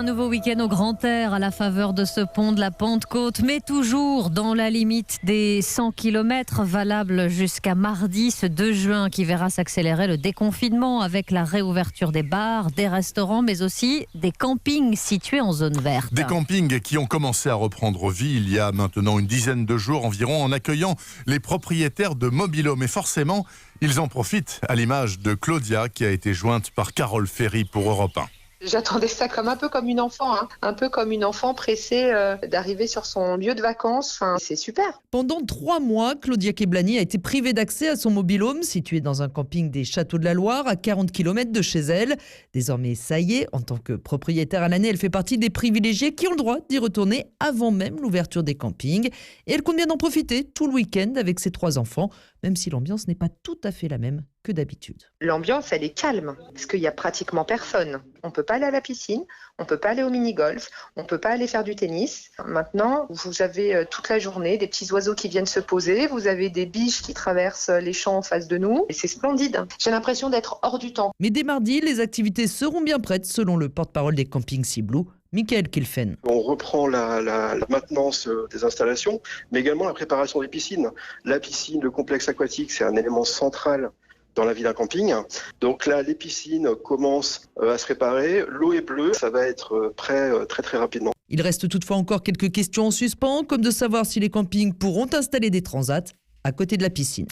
Un nouveau week-end au grand air à la faveur de ce pont de la Pentecôte, mais toujours dans la limite des 100 km, valable jusqu'à mardi, ce 2 juin, qui verra s'accélérer le déconfinement avec la réouverture des bars, des restaurants, mais aussi des campings situés en zone verte. Des campings qui ont commencé à reprendre vie il y a maintenant une dizaine de jours environ, en accueillant les propriétaires de mobil-homes. Et forcément, ils en profitent, à l'image de Claudia, qui a été jointe par Carole Ferry pour Europe 1. J'attendais ça un peu comme une enfant, un peu comme une enfant pressée d'arriver sur son lieu de vacances. Enfin, c'est super. Pendant 3 mois, Claudia Keblani a été privée d'accès à son mobil-home situé dans un camping des Châteaux de la Loire, à 40 km de chez elle. Désormais, ça y est, en tant que propriétaire à l'année, elle fait partie des privilégiés qui ont le droit d'y retourner avant même l'ouverture des campings. Et elle compte bien d'en profiter tout le week-end avec ses 3 enfants, même si l'ambiance n'est pas tout à fait la même que d'habitude. L'ambiance, elle est calme, parce qu'il y a pratiquement personne. On ne peut pas aller à la piscine, on ne peut pas aller au mini-golf, on ne peut pas aller faire du tennis. Maintenant, vous avez toute la journée des petits oiseaux qui viennent se poser, vous avez des biches qui traversent les champs en face de nous, et c'est splendide. J'ai l'impression d'être hors du temps. Mais dès mardi, les activités seront bien prêtes, selon le porte-parole des campings Ciblou, Michael Kilfen. On reprend la maintenance des installations, mais également la préparation des piscines. La piscine, le complexe aquatique, c'est un élément central dans la vie d'un camping. Donc là, les piscines commencent à se réparer. L'eau est bleue, ça va être prêt très très rapidement. Il reste toutefois encore quelques questions en suspens, comme de savoir si les campings pourront installer des transats à côté de la piscine.